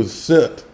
was sent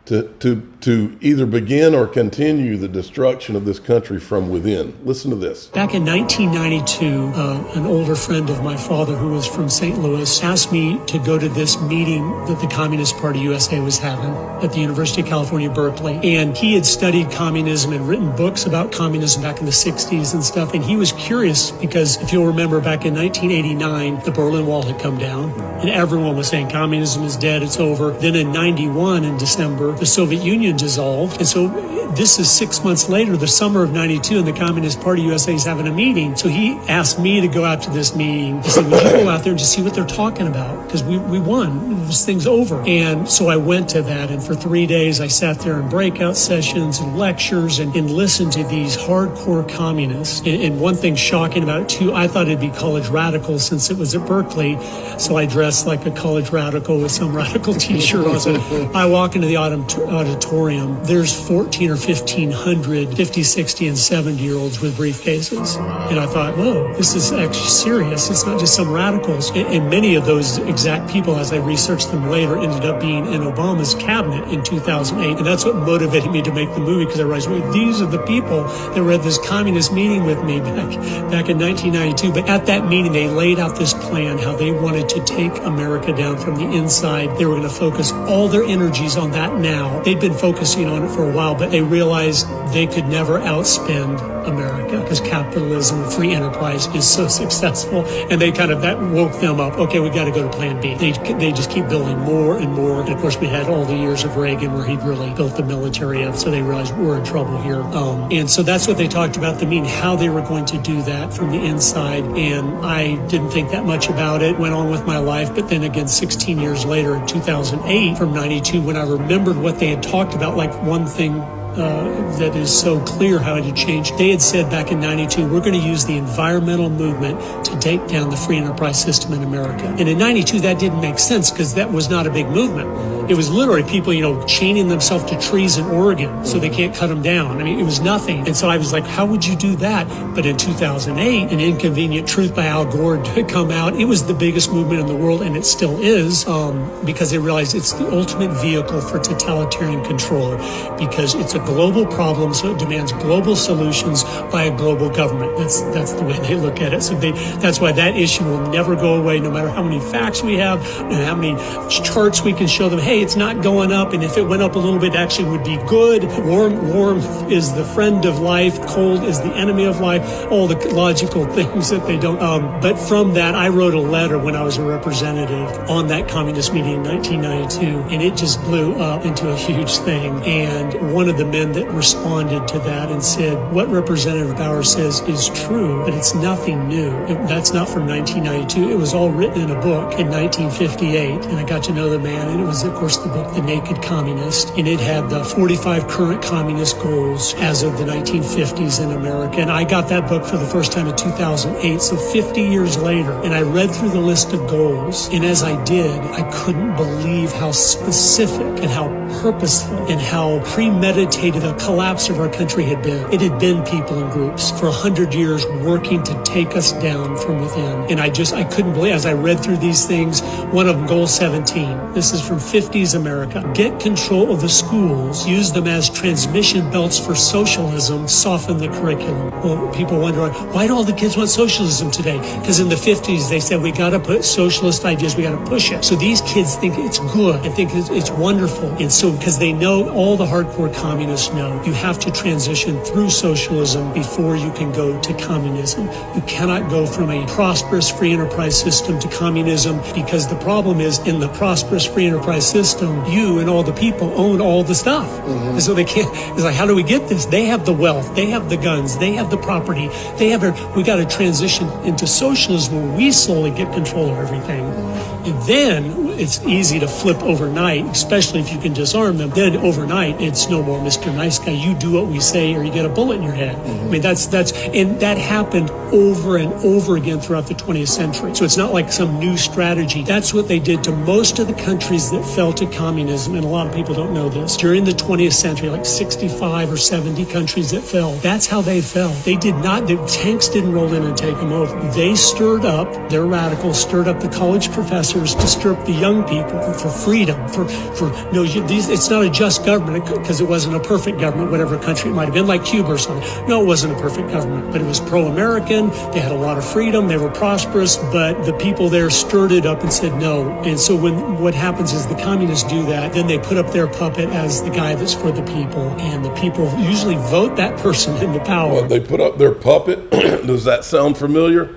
to either begin or continue the destruction of this country from within. Listen to this. Back in 1992, an older friend of my father who was from St. Louis asked me to go to this meeting that the Communist Party USA was having at the University of California, Berkeley. And he had studied communism and written books about communism back in the 60s and stuff. And he was curious because if you'll remember back in 1989, the Berlin Wall had come down and everyone was saying communism is dead, it's over. Then in 91, in December, the Soviet Union dissolved. And so this is 6 months later, the summer of 92, and the Communist Party USA is having a meeting. So he asked me to go out to this meeting. He said, would you go out there and just see what they're talking about? Because we won. This thing's over. And so I went to that. And for 3 days, I sat there in breakout sessions and lectures and listened to these hardcore communists. And one thing shocking about it, too, I thought it'd be college radical since it was at Berkeley. So I dressed like a college radical with some radical T-shirt on. So I walk into the auditorium. There's 14 or 1,500 50, 60, and 70-year-olds with briefcases. And I thought, whoa, this is actually serious. It's not just some radicals. And many of those exact people, as I researched them later, ended up being in Obama's cabinet in 2008. And that's what motivated me to make the movie, because I realized, wait, these are the people that were at this communist meeting with me back in 1992. But at that meeting, they laid out this plan, how they wanted to take America down from the inside. They were going to focus all their energies on that now. They'd been focusing on it for a while, but they realized they could never outspend America because capitalism, free enterprise is so successful. And they that woke them up. Okay, we got to go to plan B. They just keep building more and more. And of course, we had all the years of Reagan where he'd really built the military up. So they realized we're in trouble here. And so that's what they talked about, the meeting, how they were going to do that from the inside. And I didn't think that much about it, went on with my life. But then again, 16 years later in 2008 from 92, when I remembered what they had talked about, like one thing that is so clear how it had changed. They had said back in 92, we're going to use the environmental movement to take down the free enterprise system in America. And in 92, that didn't make sense because that was not a big movement. It was literally people, chaining themselves to trees in Oregon so they can't cut them down. I mean, it was nothing. And so I was like, how would you do that? But in 2008, An Inconvenient Truth by Al Gore had come out. It was the biggest movement in the world, and it still is, because they realized it's the ultimate vehicle for totalitarian control, because it's a global problem, so it demands global solutions by a global government. That's the way they look at it. So that's why that issue will never go away, no matter how many facts we have and how many charts we can show them. Hey, it's not going up, and if it went up a little bit, it actually would be good. Warm is the friend of life. Cold is the enemy of life. All the logical things that they don't. But from that, I wrote a letter when I was a representative on that communist meeting in 1992, and it just blew up into a huge thing. And one of the men that responded to that and said, what Representative Bauer says is true, but it's nothing new. That's not from 1992. It was all written in a book in 1958, and I got to know the man, and it was, of course, the book, The Naked Communist, and it had the 45 current communist goals as of the 1950s in America. And I got that book for the first time in 2008, so 50 years later, and I read through the list of goals, and as I did, I couldn't believe how specific and how purposeful and how premeditated a collapse of our country had been. It had been people and groups for 100 years working to take us down from within. And I couldn't believe, as I read through these things, one of them, Goal 17, this is from 50s America. Get control of the schools, use them as transmission belts for socialism, soften the curriculum. Well, people wonder, why do all the kids want socialism today? Because in the 50s, they said, we got to put socialist ideas, we got to push it. So these kids think it's good and think it's wonderful. And so, because they know, all the hardcore communists know, you have to transition through socialism before you can go to communism. You cannot go from a prosperous free enterprise system to communism, because the problem is, in the prosperous free enterprise system, you and all the people own all the stuff. Mm-hmm. And so they can't, it's like, how do we get this? They have the wealth, they have the guns, they have the property, we got to transition into socialism where we slowly get control of everything. And then it's easy to flip overnight, especially if you can disarm them. Then overnight, it's no more Mr. Nice Guy. You do what we say or you get a bullet in your head. Mm-hmm. I mean, and that happened over and over again throughout the 20th century. So it's not like some new strategy. That's what they did to most of the countries that fell to communism, and a lot of people don't know this, during the 20th century, like 65 or 70 countries that fell, that's how they fell. They did not, the tanks didn't roll in and take them over. They stirred up, their radicals stirred up the college professors to stir up the young people for freedom, it's not a just government, because it wasn't a perfect government, whatever country it might have been, like Cuba or something. No, it wasn't a perfect government, but it was pro-American. They had a lot of freedom. They were prosperous, but the people there stirred it up and said no. And so what happens is the communists do that, then they put up their puppet as the guy that's for the people, and the people usually vote that person into power. Well, they put up their puppet. Does that sound familiar?